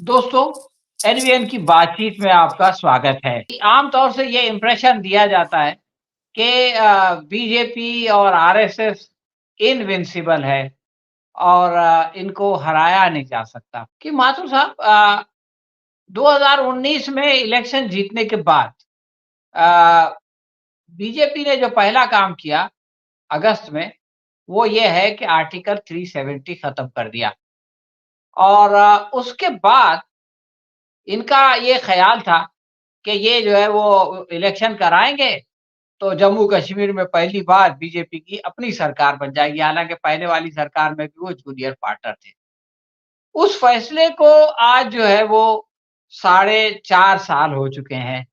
दोस्तों, एनवीएन की बातचीत में आपका स्वागत है। आमतौर से ये इम्प्रेशन दिया जाता है कि बीजेपी और आरएसएस इनविंसिबल है और इनको हराया नहीं जा सकता। कि माथुर साहब 2019 में इलेक्शन जीतने के बाद अ, बीजेपी ने जो पहला काम किया अगस्त में, वो ये है कि आर्टिकल 370 खत्म कर दिया और उसके बाद इनका ये ख़्याल था कि ये जो है वो इलेक्शन कराएँगे, तो जम्मू-कश्मीर में पहली बार बीजेपी की अपनी सरकार बन जाएगी, हालाँकि पहले वाली सरकार में भी वो जूनियर पार्टनर थे। उस फ़ैसले को आज जो है वो साढ़े 4 साल हो चुके हैं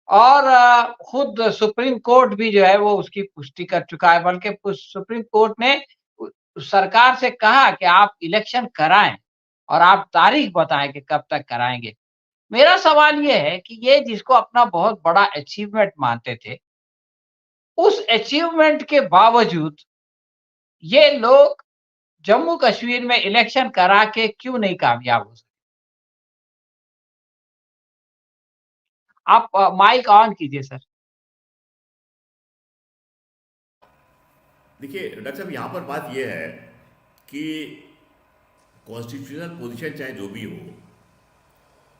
और खुद सुप्रीम कोर्ट भी जो है वो उसकी पुष्टि कर चुका है, बल्कि सुप्रीम कोर्ट ने उ सरकार से कहा कि आप इलेक्शन कराएँ और आप तारीख बताएँ कि कब तक कराएँगे। मेरा सवाल ये है कि ये जिसको अपना बहुत बड़ा अचीवमेंट मानते थे, उस अचीवमेंट के बावजूद ये लोग जम्मू कश्मीर में इलेक्शन करा के क्यों नहीं कामयाब हो सके? आप माइक ऑन कीजिए सर। देखिए डॉक्टर साहब, यहाँ पर बात यह है कि कॉन्स्टिट्यूशनल पोजीशन चाहे जो भी हो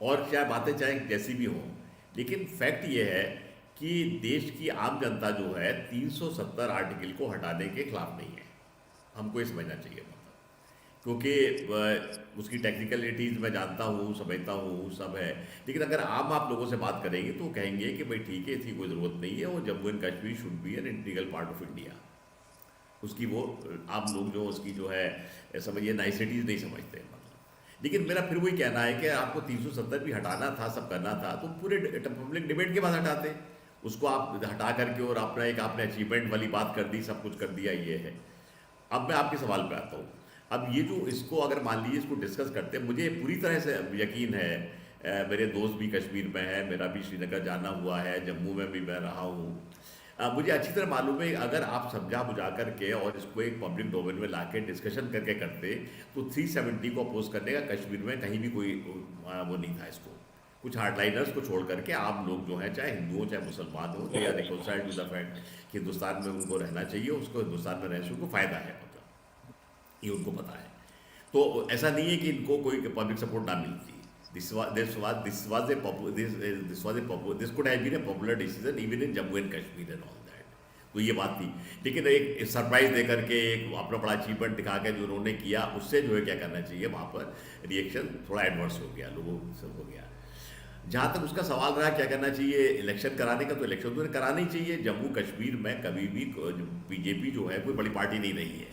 और चाहे बातें चाहे जैसी भी हों, लेकिन फैक्ट ये है कि देश की आम जनता जो है 370 आर्टिकल को हटाने के खिलाफ नहीं है। हमको ये समझना चाहिए क्योंकि उसकी टेक्निकलिटीज़ मैं जानता हूँ, समझता हूँ, सब है। लेकिन अगर आप लोगों से बात करेंगे तो कहेंगे कि भाई ठीक है, इसकी कोई ज़रूरत नहीं है, और Jammu and Kashmir should be an integral part of India. उसकी वो आप लोग जो उसकी जो है समझिए नाइसिटीज़ नहीं समझते हैं मतलब। लेकिन मेरा फिर वही कहना है कि आपको 370 भी हटाना था, सब करना था, तो पूरे पब्लिक डिबेट के बाद हटाते। उसको आप हटा करके और अपना एक आपने अचीवमेंट वाली बात कर दी, सब कुछ कर दिया, ये है। अब मैं आपके सवाल पे आता हूँ। अब ये जो इसको अगर मान लीजिए इसको डिस्कस करते हैं, मुझे पूरी तरह से यकीन है, मेरे दोस्त भी कश्मीर में है, मेरा भी श्रीनगर जाना हुआ है, जम्मू में भी मैं रहा हूँ। मुझे अच्छी तरह मालूम है अगर आप समझा बुझा करके और इसको एक पब्लिक डोमेन में लाके डिस्कशन करके करते तो 370 को अपोज करने का कश्मीर में कहीं भी कोई वो नहीं था। इसको कुछ हार्डलाइनर्स को छोड़ करके आम लोग जो हैं, चाहे हिंदू हो चाहे मुसलमान हो, they are reconciled to the fact कि हिंदुस्तान में उनको रहना चाहिए, उसको हिंदुस्तान में रहने से उनको फ़ायदा है, मतलब ये उनको पता है। तो ऐसा नहीं है कि इनको कोई पब्लिक सपोर्ट ना मिलती। This could have been a popular decision even in Jammu and Kashmir and all that. तो ये बात थी। लेकिन एक सरप्राइज दे करके एक अपना बड़ा अचीवमेंट दिखा के जो उन्होंने किया, उससे जो है क्या करना चाहिए, वहाँ पर रिएक्शन थोड़ा एडवर्स हो गया, लोगों से हो गया। जहाँ तक उसका सवाल रहा क्या करना चाहिए इलेक्शन कराने का, तो इलेक्शन तो कराना ही चाहिए। जम्मू कश्मीर में कभी भी बीजेपी जो है कोई बड़ी पार्टी नहीं रही है।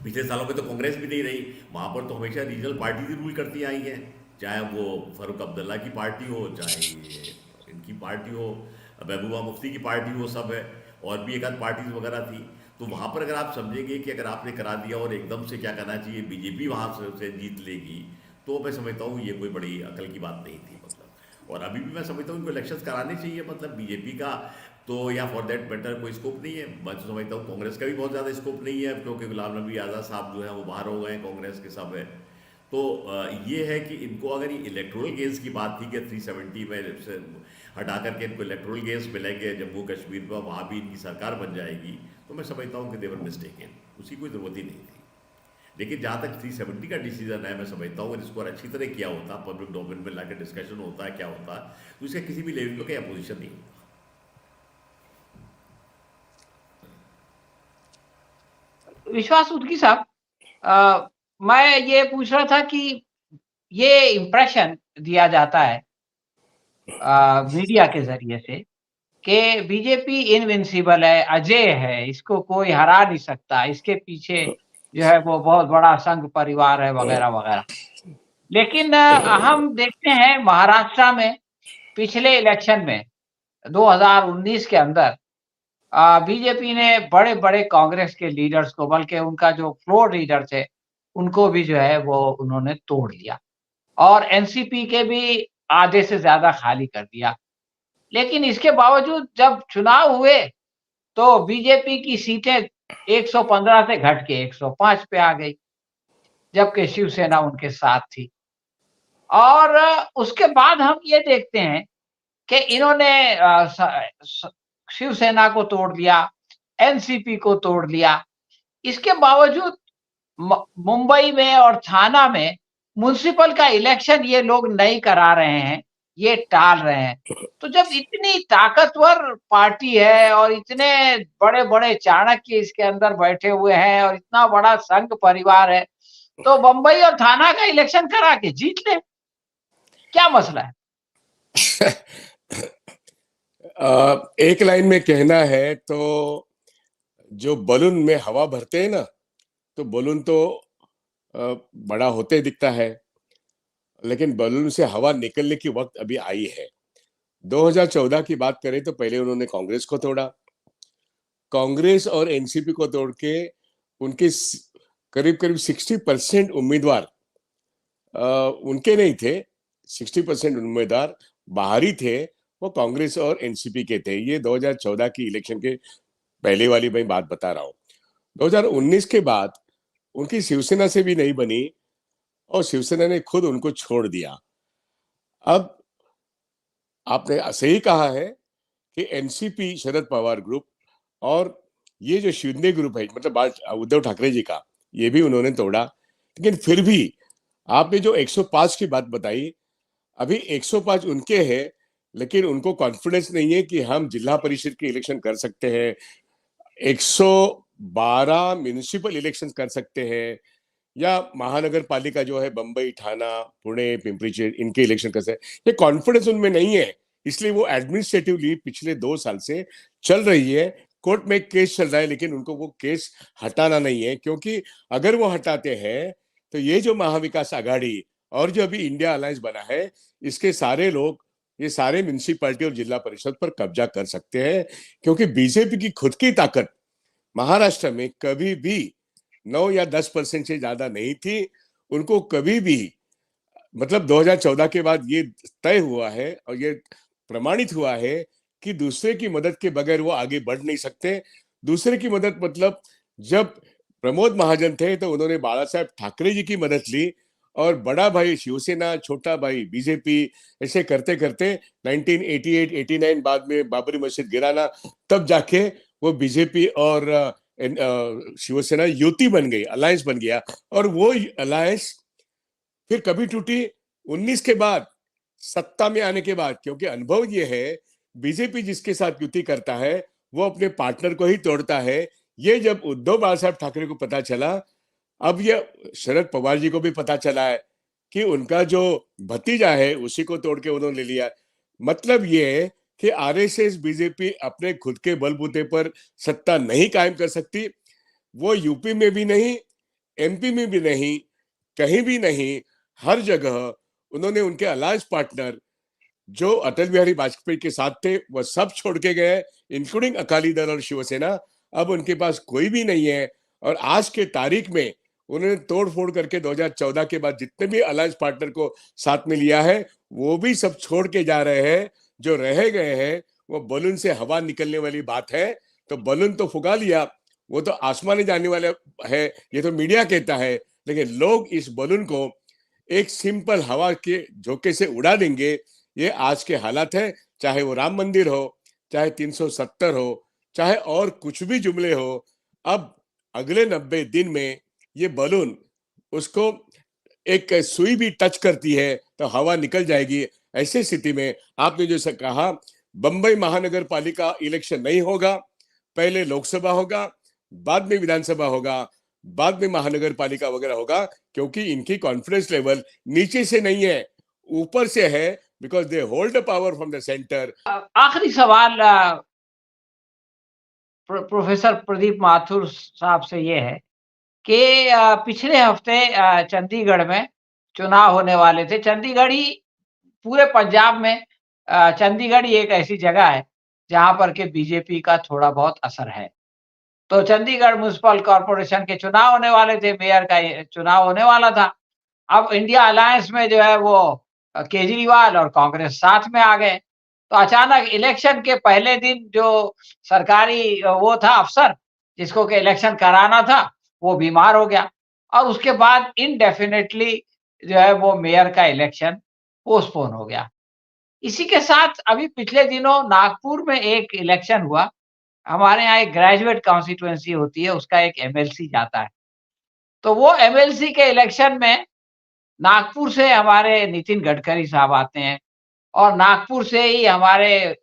पिछले सालों में तो कांग्रेस भी नहीं रही, वहाँ पर तो हमेशा रीजनल पार्टीज ही रूल करती आई हैं, चाहे वो फारूक अब्दुल्ला की पार्टी हो, चाहे ये इनकी पार्टी हो, महबूबा मुफ्ती की पार्टी हो, सब है, और भी एक आध पार्टीज वगैरह थी। तो वहाँ पर अगर आप समझेंगे कि अगर आपने करा दिया और एकदम से क्या करना चाहिए बीजेपी वहाँ से जीत लेगी, तो मैं समझता हूँ ये कोई बड़ी अकल की बात नहीं थी मतलब। और अभी भी मैं समझता हूँ इनको इलेक्शंस कराने चाहिए, मतलब बीजेपी का तो या फॉर दैट मैटर कोई स्कोप नहीं है। मैं तो समझता हूँ कांग्रेस का भी बहुत ज़्यादा स्कोप नहीं है, क्योंकि गुलाम नबी आज़ाद साहब जो है वो बाहर हो गए हैं, कांग्रेस के सब है। तो ये है कि इनको अगर ये इलेक्ट्रोल गेम्स की बात थी कि 370 में से हटा करके इनको इलेक्ट्रोल गेम्स मिलेंगे जम्मू कश्मीर में, वहाँ भी इनकी सरकार बन जाएगी, तो मैं समझता हूँ कि देवर मिस्टेकन, उसकी कोई ज़रूरत ही नहीं थी। लेकिन जहाँ तक 370 का डिसीजन है, मैं समझता हूँ इसको और अच्छी तरह किया होता, पब्लिक डोमेन में लाकर डिस्कशन होता है क्या होता, तो इसका किसी भी लेवल पर अपोजिशन नहीं होता। विश्वास उदकी साहब, मैं ये पूछ रहा था कि ये इम्प्रेशन दिया जाता है मीडिया के ज़रिए से कि बीजेपी इनविंसिबल है, अजेय है, इसको कोई हरा नहीं सकता, इसके पीछे जो है वो बहुत बड़ा संघ परिवार है वगैरह-वगैरह। लेकिन हम देखते हैं महाराष्ट्र में पिछले इलेक्शन में 2019 के अंदर बीजेपी ने बड़े-बड़े कांग्रेस के लीडर्स को, बल्कि उनका जो फ्लोर लीडर थे, उनको भी जो है वो उन्होंने तोड़ दिया और एनसीपी के भी आधे से ज़्यादा खाली कर दिया। लेकिन इसके बावजूद जब चुनाव हुए, तो बीजेपी की सीटें 115 से घट के 105 पे आ गई, जबकि शिवसेना उनके साथ थी। और उसके बाद हम ये देखते हैं कि इन्होंने शिवसेना को तोड़ दिया, एनसीपी को तोड़ दिया। इसके बावजूद मुंबई में और थाना में म्युनिसिपल का इलेक्शन ये लोग नहीं करा रहे हैं, ये टाल रहे हैं। तो जब इतनी ताकतवर पार्टी है और इतने बड़े-बड़े चाणक्य इसके अंदर बैठे हुए हैं और इतना बड़ा संघ परिवार है, तो बंबई और थाना का इलेक्शन करा के जीत ले। क्या मसला है? एक लाइन में कहना है तो जो बलून में हवा भरते हैं ना, तो बलून तो बड़ा होते दिखता है, लेकिन बलून से हवा निकलने की वक्त अभी आई है। 2014 की बात करें तो पहले उन्होंने कांग्रेस को तोड़ा, कांग्रेस और एनसीपी को तोड़ के उनके करीब करीब 60% उम्मीदवार उनके नहीं थे, 60% उम्मीदवार बाहरी थे, वो कांग्रेस और एनसीपी के थे। ये 2014 की इलेक्शन के पहले वाली मैं बात बता रहा हूँ। 2019 के बाद उनकी शिवसेना से भी नहीं बनी और शिवसेना ने खुद उनको छोड़ दिया। अब आपने सही कहा है कि एनसीपी शरद पवार ग्रुप और ये जो शिंदे ग्रुप है, मतलब उद्धव ठाकरे जी का, ये भी उन्होंने तोड़ा। लेकिन फिर भी आपने जो 105 की बात बताई, अभी 105 उनके हैं, लेकिन उनको कॉन्फिडेंस नहीं है कि हम जिला परिषद के इलेक्शन कर सकते हैं, 112 म्युनिसिपल इलेक्शन कर सकते हैं, या महानगर पालिका जो है बंबई, ठाणा, पुणे, पिंपरी चिंचवड, इनके इलेक्शन कर सकते हैं। ये कॉन्फिडेंस उनमें नहीं है, इसलिए वो एडमिनिस्ट्रेटिवली पिछले 2 साल से चल रही है। कोर्ट में केस चल रहा है, लेकिन उनको वो केस हटाना नहीं है, क्योंकि अगर वो हटाते हैं तो ये जो महाविकास आघाड़ी और जो अभी इंडिया अलायंस बना है, इसके सारे लोग, ये सारे म्युनिसिपैलिटी और जिला परिषद पर कब्जा कर सकते हैं, क्योंकि बीजेपी की खुद की ताकत महाराष्ट्र में कभी भी 9 या 10% से ज्यादा नहीं थी। उनको कभी भी, मतलब 2014 के बाद ये तय हुआ है और ये प्रमाणित हुआ है कि दूसरे की मदद के बगैर वो आगे बढ़ नहीं सकते। दूसरे की मदद मतलब जब प्रमोद महाजन थे तो उन्होंने बाला साहेब ठाकरे जी की मदद ली, और बड़ा भाई शिवसेना, छोटा भाई बीजेपी, ऐसे करते करते 1988-89 बाद में बाबरी मस्जिद गिराना, तब जाके वो बीजेपी और शिवसेना युति बन गई, अलायंस बन गया। और वो अलायंस फिर कभी टूटी 19 के बाद, सत्ता में आने के बाद, क्योंकि अनुभव ये है बीजेपी जिसके साथ युति करता है वो अपने पार्टनर को ही तोड़ता है। ये जब उद्धव बाला साहब ठाकरे को पता चला, अब ये शरद पवार जी को भी पता चला है कि उनका जो भतीजा है उसी को तोड़ के उन्होंने ले लिया। मतलब ये है कि आरएसएस, बीजेपी अपने खुद के बलबूते पर सत्ता नहीं कायम कर सकती। वो यूपी में भी नहीं, एमपी में भी नहीं, कहीं भी नहीं, हर जगह उन्होंने उनके अलायंस पार्टनर जो अटल बिहारी वाजपेयी के साथ थे वह सब छोड़ के गए, इंक्लूडिंग अकाली दल और शिवसेना। अब उनके पास कोई भी नहीं है, और आज के तारीख में उन्होंने तोड़ फोड़ करके 2014 के बाद जितने भी अलायंस पार्टनर को साथ में लिया है वो भी सब छोड़ के जा रहे हैं। जो रह गए हैं वो बलून से हवा निकलने वाली बात है। तो बलून तो फुगा लिया, वो तो आसमान में जाने वाला है, ये तो मीडिया कहता है, लेकिन लोग इस बलून को एक सिंपल हवा के झोंके से उड़ा देंगे। ये आज के हालात है, चाहे वो राम मंदिर हो, चाहे 370 हो, चाहे और कुछ भी जुमले हो। अब अगले 90 दिन में ये बलून, उसको एक सुई भी टच करती है तो हवा निकल जाएगी। ऐसी स्थिति में आपने जो कहा, बंबई महानगर पालिका इलेक्शन नहीं होगा, पहले लोकसभा होगा, बाद में विधानसभा होगा, बाद में महानगर पालिका वगैरह होगा, क्योंकि इनकी कॉन्फिडेंस लेवल नीचे से नहीं है, ऊपर से है, because they hold the power from the centre. आखिरी सवाल प्रोफेसर प्रदीप माथुर साहब से ये है कि पिछले हफ्ते चंडीगढ़ में चुनाव होने वाले थे। चंडीगढ़ ही पूरे पंजाब में, चंडीगढ़ ही एक ऐसी जगह है जहां पर के बीजेपी का थोड़ा बहुत असर है। तो चंडीगढ़ म्युनिसिपल कॉर्पोरेशन के चुनाव होने वाले थे, मेयर का चुनाव होने वाला था। अब इंडिया अलायंस में जो है वो केजरीवाल और कांग्रेस साथ में आ गए। तो अचानक इलेक्शन के पहले दिन जो सरकारी वो था अफसर जिसको कि इलेक्शन कराना था, वो बीमार हो गया और उसके बाद इनडेफिनेटली जो है वो मेयर का इलेक्शन पोस्टपोन हो गया। इसी के साथ अभी पिछले दिनों नागपुर में एक इलेक्शन हुआ। हमारे यहाँ एक ग्रेजुएट कॉन्स्टिट्यूएंसी होती है, उसका एक एमएलसी जाता है। तो वो एमएलसी के इलेक्शन में नागपुर से हमारे नितिन गडकरी साहब आते हैं और नागपुर से ही हमारे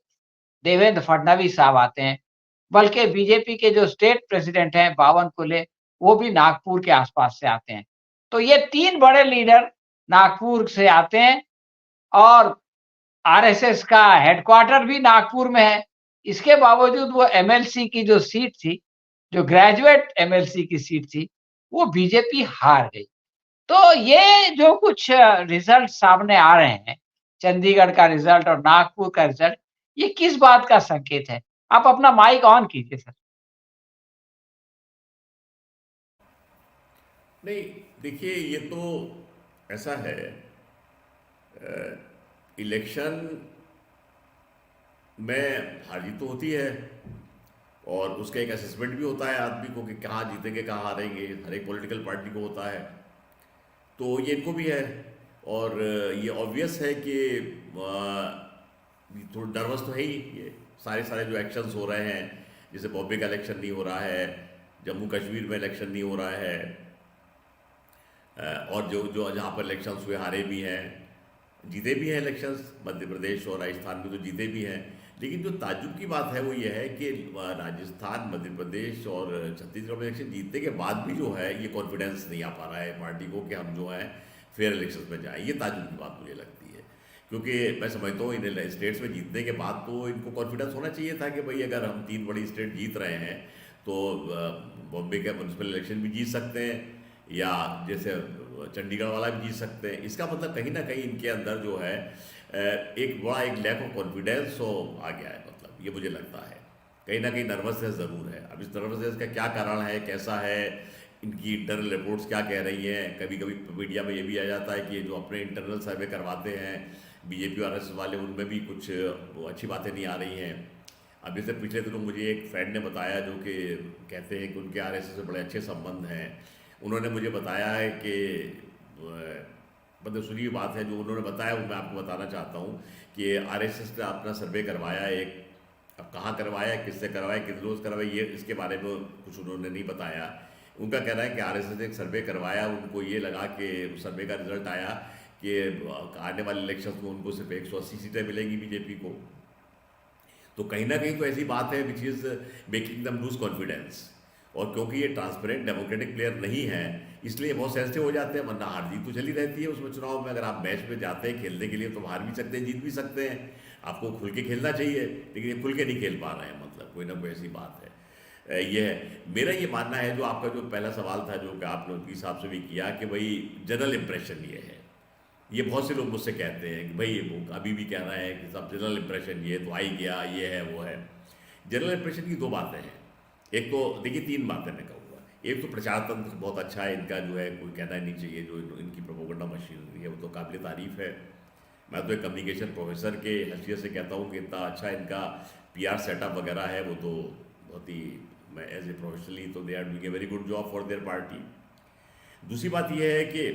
देवेंद्र फडणवीस साहब आते हैं। बल्कि बीजेपी के जो स्टेट प्रेसिडेंट हैं बावनकुले, वो भी नागपुर के आस-पास से आते हैं। तो ये 3 बड़े लीडर नागपुर से आते हैं और आरएसएस का हेडक्वार्टर भी नागपुर में है। इसके बावजूद वो एमएलसी की जो सीट थी, जो ग्रेजुएट एमएलसी की सीट थी, वो बीजेपी हार गई। तो ये जो कुछ रिज़ल्ट सामने आ रहे हैं, चंडीगढ़ का रिज़ल्ट और नागपुर का रिज़ल्ट, ये किस बात का संकेत है? आप अपना माइक ऑन कीजिए सर। नहीं, देखिए ये तो ऐसा है, इलेक्शन में हार जीत तो होती है और उसका एक असेसमेंट भी होता है आदमी को कि कहाँ जीतेंगे कहाँ हारेंगे, हर एक पॉलिटिकल पार्टी को होता है। तो ये इनको भी है और ये ऑब्वियस है कि थोड़ा नर्वस तो है ही। ये सारे सारे जो एक्शंस हो रहे हैं, जैसे बॉम्बे का इलेक्शन नहीं हो रहा है, जम्मू कश्मीर में इलेक्शन नहीं हो रहा है, और जो जो जहाँ पर इलेक्शंस हुए हारे भी हैं, जीते भी हैं इलेक्शंस, मध्य प्रदेश और राजस्थान में तो जीते भी हैं। लेकिन जो ताज्जुब की बात है वो ये है कि राजस्थान, मध्य प्रदेश और छत्तीसगढ़ में इलेक्शन जीतने के बाद भी जो है ये कॉन्फिडेंस नहीं आ पा रहा है पार्टी को कि हम जो है फेयर इलेक्शंस में जाएं। ये ताज्जुब की बात मुझे लगती है, क्योंकि मैं समझता हूँ इन स्टेट्स में जीतने के बाद तो इनको कॉन्फिडेंस होना चाहिए था कि भाई अगर हम 3 बड़ी स्टेट जीत रहे हैं तो बॉम्बे का म्यूनसिपल इलेक्शन भी जीत सकते हैं या जैसे चंडीगढ़ वाला भी जीत सकते हैं। इसका मतलब कहीं ना कहीं इनके अंदर जो है एक बड़ा एक लैक ऑफ कॉन्फिडेंस हो आ गया है। मतलब ये मुझे लगता है कहीं ना कहीं नर्वसनेस ज़रूर है। अब इस नर्वसनेस का क्या कारण है, कैसा है, इनकी इंटरनल रिपोर्ट्स क्या कह रही हैं। कभी कभी मीडिया में ये भी आ जाता है कि जो अपने इंटरनल सर्वे करवाते हैं बीजेपी और आरएसएस वाले, उनमें भी कुछ अच्छी बातें नहीं आ रही हैं। अब जैसे पिछले दिनों मुझे एक फ्रेंड ने बताया जो कि कहते हैं कि उनके आरएसएस से बड़े अच्छे संबंध हैं। उन्होंने मुझे बताया है कि मतलब सुनी हुई बात है जो उन्होंने बताया, वो मैं आपको बताना चाहता हूँ कि आरएसएस ने अपना सर्वे करवाया एक। अब कहाँ करवाया, किससे करवाया, किस रोज़ करवाया, ये इसके बारे में कुछ उन्होंने नहीं बताया। उनका कहना है कि आरएसएस ने एक सर्वे करवाया, उनको ये लगा कि सर्वे का रिजल्ट आया कि आने वाले इलेक्शन में उनको सिर्फ 180 सीटें मिलेंगी बीजेपी को। तो कहीं ना कहीं तो ऐसी बात है which is making them loose confidence. और क्योंकि ये ट्रांसपेरेंट डेमोक्रेटिक प्लेयर नहीं है इसलिए बहुत सेंसिटिव हो जाते हैं, वरना हार जीत तो चली रहती है उसमें। चुनाव में अगर आप मैच में जाते हैं खेलने के लिए तो हार भी सकते हैं, जीत भी सकते हैं। आपको खुल के खेलना चाहिए, लेकिन ये खुल के नहीं खेल पा रहे हैं, मतलब कोई ना कोई ऐसी बात है। ये है मेरा ये मानना है। जो आपका जो पहला सवाल था जो कि आपने उनके हिसाब से भी किया कि भाई जनरल इम्प्रेशन ये है। ये बहुत से लोग मुझसे कहते हैं कि भाई वो अभी भी कह रहे हैं कि सब जनरल इम्प्रेशन ये तो आ ही गया, ये है वो है। जनरल इम्प्रेशन की 2 बातें हैं। एक तो देखिए 3 बातें मैं कहूँगा। एक तो प्रचार तंत्र बहुत अच्छा है इनका, जो है कोई कहना नहीं चाहिए। जो इनकी प्रोपेगेंडा मशीनरी है वो तो काबिल तारीफ़ है। मैं तो एक कम्युनिकेशन प्रोफेसर के हैसियत से कहता हूँ कि इतना अच्छा इनका पीआर सेटअप वगैरह है, वो तो बहुत ही, मैं एज ए प्रोफेशनली तो they are doing a very good job for their party. दूसरी बात यह है कि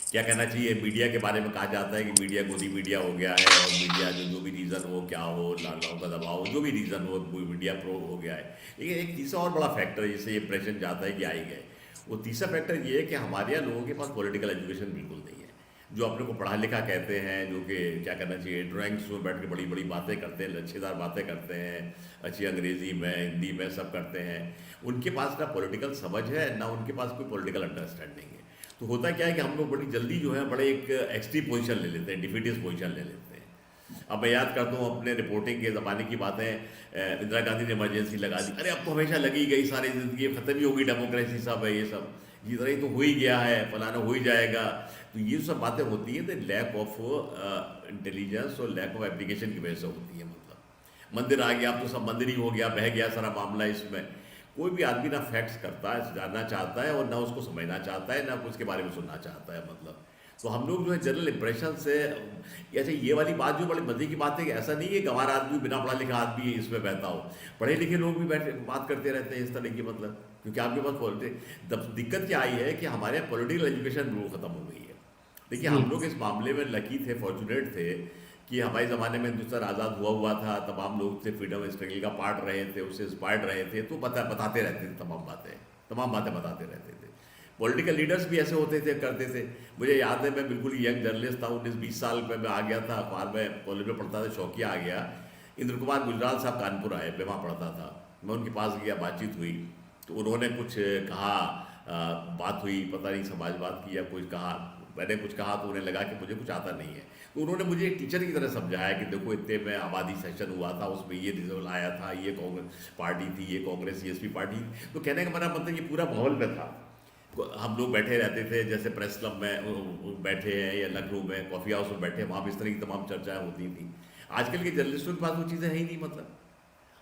क्या कहना चाहिए, मीडिया के बारे में कहा जाता है कि मीडिया गोदी मीडिया हो गया है और मीडिया जो भी रीज़न हो, क्या हो, लालाओं का दबाव हो, जो भी रीज़न हो, मीडिया प्रो हो गया है। लेकिन एक तीसरा और बड़ा फैक्टर है जिससे ये इम्प्रेशन जाता है कि आई गए, वो तीसरा फैक्टर ये है कि हमारे यहाँ लोगों के पास पॉलिटिकल एजुकेशन बिल्कुल नहीं है। जो अपने को पढ़ा लिखा कहते हैं, जो कि क्या करना चाहिए, ड्राइंग्स में बैठ के बड़ी बड़ी बातें करते हैं, लच्छेदार बातें करते हैं, अच्छी अंग्रेज़ी में हिंदी में सब करते हैं, उनके पास ना पॉलिटिकल समझ है ना उनके पास कोई पॉलिटिकल अंडरस्टैंडिंग है। तो होता क्या है कि हम लोग बड़ी जल्दी जो है बड़े एक एक्सट्रीम पोजीशन ले लेते हैं, डिफीटिस्ट पोजीशन ले लेते हैं। अब मैं याद करता हूँ अपने रिपोर्टिंग के ज़माने की बातें, इंदिरा गांधी ने इमरजेंसी लगा दी, अरे अब तो हमेशा लगी गई, सारी ज़िंदगी ख़त्म ही होगी डेमोक्रेसी, सब है ये सब, ये तरह तो हो ही गया है, फलाना हो ही जाएगा। तो ये सब बातें होती हैं तो लैक ऑफ इंटेलिजेंस और लैक ऑफ एप्लीकेशन की वजह से होती है। मतलब मंदिर आ गया, अब तो सब मंदिर ही हो गया, बह गया सारा मामला। इसमें कोई भी आदमी ना फैक्ट्स करता है, जानना चाहता है और ना उसको समझना चाहता है, ना उसके बारे में सुनना चाहता है। मतलब तो हम लोग जो है जनरल इंप्रेशन से, अच्छा ये वाली बात जो बड़ी मजे की बात है कि ऐसा नहीं है कि हमारा आदमी बिना पढ़ा लिखा आदमी इसमें बहता हो, पढ़े लिखे लोग भी बैठे बात करते रहते हैं इस तरह की। मतलब क्योंकि आपके पास दिक्कत क्या आई है कि हमारे यहाँ पॉलिटिकल एजुकेशन बिल्कुल ख़त्म हो गई है। देखिए जी। हम लोग इस मामले में लकी थे, फॉर्चुनेट थे कि हमारे ज़माने में हिंदुस्तान आज़ाद हुआ था, तमाम लोग थे फ्रीडम स्ट्रगल का पार्ट रहे थे, उससे इंस्पायर्ड रहे थे, तो बताते रहते थे तमाम बातें बताते रहते थे। पॉलिटिकल लीडर्स भी ऐसे होते थे, करते थे। मुझे याद है मैं बिल्कुल यंग जर्नलिस्ट था, 19-20 साल में मैं आ गया था, अखबार में कॉलेज में पढ़ता था, शौकिया आ गया। इंद्र कुमार गुजराल साहब कानपुर आए, मैं वहाँ पढ़ता था, मैं उनके पास गया, बातचीत हुई, तो उन्होंने कुछ कहा, बात हुई, पता नहीं समाजवाद की या कुछ कहा, मैंने कुछ कहा तो उन्हें लगा कि मुझे कुछ आता नहीं है, तो उन्होंने मुझे एक टीचर की तरह समझाया कि देखो इतने में आबादी सेशन हुआ था, उसमें ये रिजल्ट आया था, ये कांग्रेस पार्टी थी, ये कांग्रेस सीएसपी पार्टी थी। तो कहने का मेरा मतलब ये पूरा माहौल में था, हम लोग बैठे रहते थे, जैसे प्रेस क्लब में बैठे हैं या लखनऊ में कॉफ़ी हाउस में बैठे, वहाँ भी इस तरह की तमाम चर्चाएं होती थी। आजकल के जर्नलिस्टों के पास वो चीज़ें है ही नहीं, मतलब।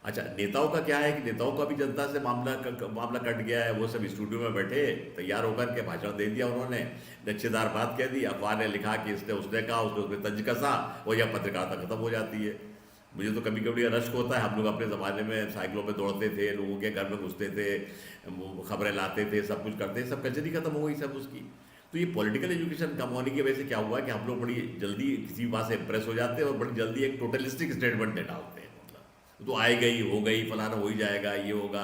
अच्छा, नेताओं का क्या है कि नेताओं का भी जनता से मामला कट गया है, वो सब स्टूडियो में बैठे तैयार होकर के भाषण दे दिया उन्होंने, नक्शेदार बात कह दी, अखबार ने लिखा कि इसने उसने कहा, उसने तंज कसा, और यह पत्रकारिता खत्म हो जाती है। मुझे तो कभी कभी रश्क होता है, हम लोग अपने ज़माने में साइकिलों में दौड़ते थे, लोगों के घर में घुसते थे, खबरें लाते थे, सब कुछ करते, सब कचरी खत्म हो गई सब उसकी। तो ये पॉलिटिकल एजुकेशन कम होने की वजह से क्या हुआ कि हम लोग बड़ी जल्दी किसी बात से इम्प्रेस हो जाते हैं और बड़ी जल्दी एक टोटलिस्टिक स्टेटमेंट दे डालते हैं, मतलब तो आए गई हो गई, फलाना हो ही जाएगा, ये होगा।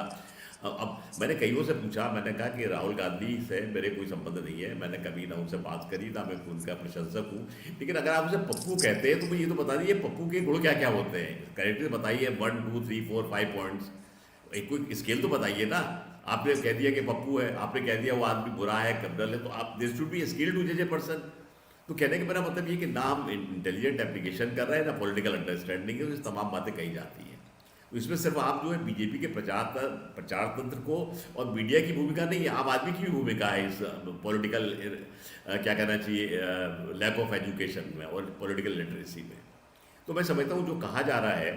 अब मैंने कईयों से पूछा, मैंने कहा कि राहुल गांधी से मेरे कोई संबंध नहीं है, मैंने कभी ना उनसे बात करी, ना मैं उनका प्रशंसक हूँ, लेकिन अगर आप उसे पप्पू कहते हैं तो मुझे ये तो बता दीजिए पप्पू के गुण क्या क्या होते हैं, करेक्टली बताइए, 1 2 3 4 5 पॉइंट्स, एक कोई स्केल तो बताइए ना। आपने कह दिया कि पप्पू है, आपने कह दिया वो आदमी बुरा है, क्रिमिनल है, तो आप this should be skill to जज ए पर्सन। तो कहने का मेरा मतलब ये कि ना हम इंटेलिजेंट एप्लीकेशन कर रहे हैं, ना पॉलिटिकल अंडरस्टैंडिंग है, तो तमाम बातें कही जाती हैं। तो इसमें सिर्फ आप जो है बीजेपी के प्रचार तंत्र को और मीडिया की भूमिका नहीं है, आम आदमी की भी भूमिका है इस पॉलिटिकल क्या कहना चाहिए, लैक ऑफ एजुकेशन में और पॉलिटिकल लिटरेसी में। तो मैं समझता हूँ जो कहा जा रहा है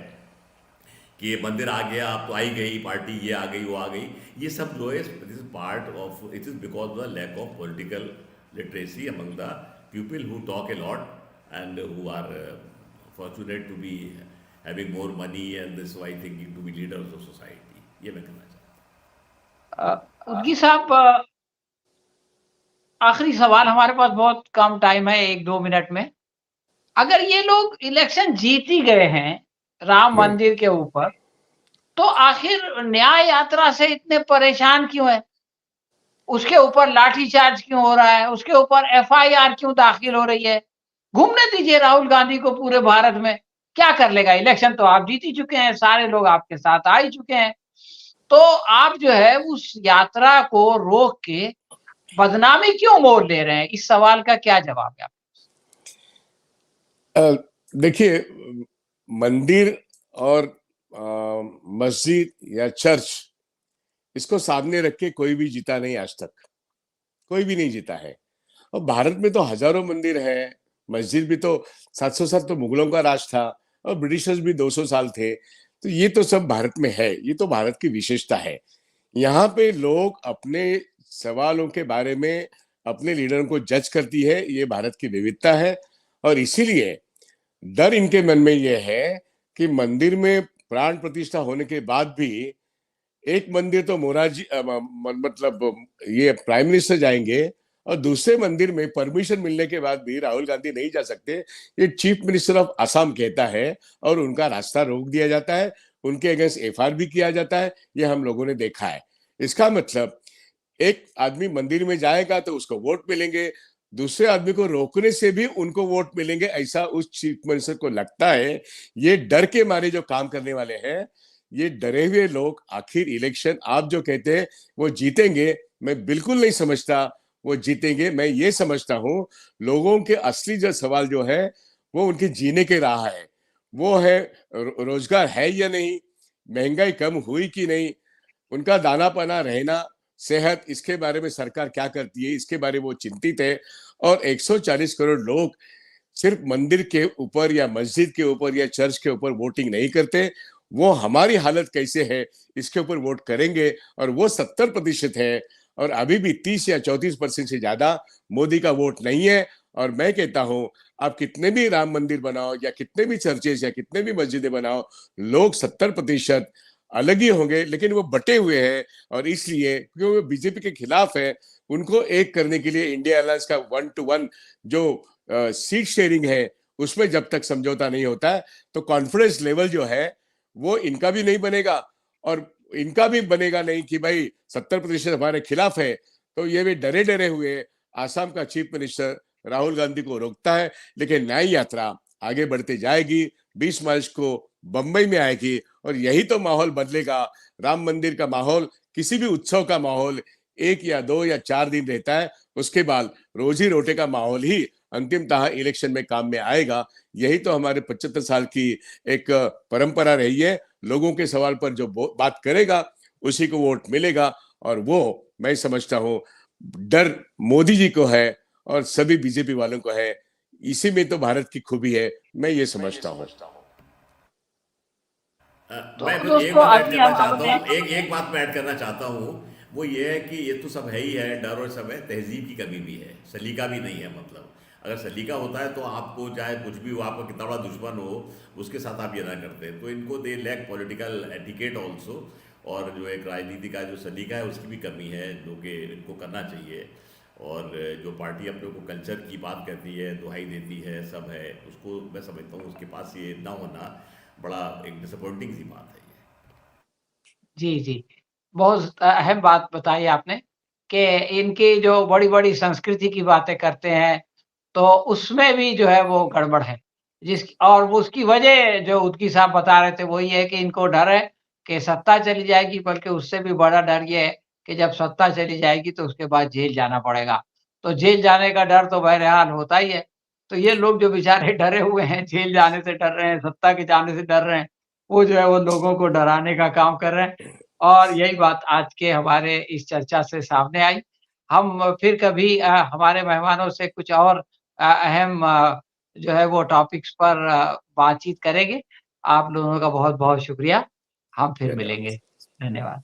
कि ये मंदिर आ गया, अब तो आई गई पार्टी, ये आ गई वो आ गई, ये सब जो है this is part of, it is because the lack of political literacy among the people who talk a lot and who are fortunate to be having more money and this why thinking to be leaders of society। ये मैं कहना चाहता हूँ। उद्गी साहब, आखिरी सवाल, हमारे पास बहुत कम टाइम है, 1-2 मिनट में। अगर ये लोग इलेक्शन जीत ही गए हैं राम मंदिर के ऊपर, तो आखिर न्याय यात्रा से इतने परेशान क्यों हैं? उसके ऊपर लाठीचार्ज क्यों हो रहा है? उसके ऊपर एफआईआर क्यों दाखिल हो रही है? घूमने दीजिए राहुल गांधी को पूरे भारत में, क्या कर लेगा? इलेक्शन तो आप जीत ही चुके हैं, सारे लोग आपके साथ आ ही चुके हैं। तो आप जो है उस यात्रा को रोक के बदनामी क्यों मोल ले रहे हैं? इस सवाल का क्या जवाब है आपका? देखिए, मंदिर और मस्जिद या चर्च, इसको सामने रख के कोई भी जीता नहीं आज तक, कोई भी नहीं जीता है। और भारत में तो हजारों मंदिर हैं, मस्जिद भी तो 700 साल तो मुगलों का राज था और ब्रिटिशर्स भी 200 साल थे, तो ये तो सब भारत में है, ये तो भारत की विशेषता है। यहाँ पे लोग अपने सवालों के बारे में अपने लीडर को जज करती है, ये भारत की विविधता है। और इसीलिए डर इनके मन में ये है कि मंदिर में प्राण प्रतिष्ठा होने के बाद भी एक मंदिर तो मोरारजी मतलब ये प्राइम मिनिस्टर जाएंगे और दूसरे मंदिर में परमिशन मिलने के बाद भी राहुल गांधी नहीं जा सकते, ये चीफ मिनिस्टर ऑफ असम कहता है और उनका रास्ता रोक दिया जाता है, उनके अगेंस्ट एफआईआर भी किया जाता है, ये हम लोगों ने देखा है। इसका मतलब एक आदमी मंदिर में जाएगा तो उसको वोट मिलेंगे, दूसरे आदमी को रोकने से भी उनको वोट मिलेंगे, ऐसा उस चीफ मिनिस्टर को लगता है। ये डर के मारे जो काम करने वाले हैं, ये डरे हुए लोग आखिर इलेक्शन आप जो कहते हैं वो जीतेंगे, मैं बिल्कुल नहीं समझता वो जीतेंगे। मैं ये समझता हूँ लोगों के असली जो सवाल जो है वो उनके जीने के राह है, वो है रोजगार है या नहीं, महंगाई कम हुई कि नहीं, उनका दाना पाना रहना, सेहत, इसके बारे में सरकार क्या करती है, इसके बारे में वो चिंतित है। और 140 करोड़ लोग सिर्फ मंदिर के ऊपर या मस्जिद के ऊपर या चर्च के ऊपर वोटिंग नहीं करते, वो हमारी हालत कैसे है इसके ऊपर वोट करेंगे, और वो 70% है। और अभी भी 30 या 34% से ज्यादा मोदी का वोट नहीं है। और मैं कहता हूं आप कितने भी राम मंदिर बनाओ या कितने भी चर्चेस या कितने भी मस्जिदें बनाओ, लोग 70% अलग ही होंगे, लेकिन वो बटे हुए हैं। और इसलिए क्योंकि वो बीजेपी के खिलाफ है, उनको एक करने के लिए इंडिया अलायंस का 1-to-1 जो सीट शेयरिंग है उसमें जब तक समझौता नहीं होता है तो कॉन्फिडेंस लेवल जो है वो इनका भी नहीं बनेगा और इनका भी बनेगा नहीं कि भाई 70% हमारे खिलाफ है। तो ये भी डरे डरे हुए आसाम का चीफ मिनिस्टर राहुल गांधी को रोकता है, लेकिन न्याय यात्रा आगे बढ़ती जाएगी। 20 मार्च को बंबई में आएगी और यही तो माहौल बदलेगा। राम मंदिर का माहौल, किसी भी उत्सव का माहौल 1 या 2 या 4 दिन रहता है, उसके बाद रोजी रोटी का माहौल ही अंतिमतः इलेक्शन में काम में आएगा। यही तो हमारे 75 साल की एक परंपरा रही है। लोगों के सवाल पर जो बात करेगा उसी को वोट मिलेगा और वो मैं समझता हूं डर मोदी जी को है और सभी बीजेपी वालों को है। इसी में तो भारत की खूबी है, मैं ये समझता हूं। मैं तो बस एक दोस्तों बात ऐड अभी करना हम चाहता अपने हूँ, एक बात मैं ऐड करना चाहता हूँ। वो ये है कि ये तो सब है ही है, डर और सब है, तहजीब की कमी भी है, सलीका भी नहीं है। मतलब अगर सलीका होता है तो आपको चाहे कुछ भी हो, आपका कितना बड़ा दुश्मन हो, उसके साथ आप ये ना करते। तो इनको they lack political etiquette also, और जो एक राजनीति का जो सलीका है उसकी भी कमी है, जो कि इनको करना चाहिए। और जो पार्टी अपने को कल्चर की बात कहती है, दुहाई देती है, सब है, उसको मैं समझता हूँ उसके पास ये ना होना बड़ा एक डिसअपॉइंटिंग सी बात है ये। जी, जी। बहुत अहम बात बताई आपने कि इनकी जो बड़ी-बड़ी संस्कृति की बातें करते हैं, तो उसमें भी जो है वो गड़बड़ है। और वो उसकी वजह जो उनकी साहब बता रहे थे, वो ये है कि इनको डर है कि सत्ता चली जाएगी, बल्कि उससे भी बड़ा डर ये है कि जब सत्ता चली जाएगी तो उसके बाद जेल जाना पड़ेगा। तो जेल जाने का डर तो बहरहाल होता ही है। तो ये लोग जो बेचारे डरे हुए हैं, जेल जाने से डर रहे हैं, सत्ता के जाने से डर रहे हैं, वो जो है वो लोगों को डराने का काम कर रहे हैं। और यही बात आज के हमारे इस चर्चा से सामने आई। हम फिर कभी हमारे मेहमानों से कुछ और अहम जो है वो टॉपिक्स पर बातचीत करेंगे। आप लोगों का बहुत-बहुत शुक्रिया। हम फिर धन्यवाद। मिलेंगे। धन्यवाद।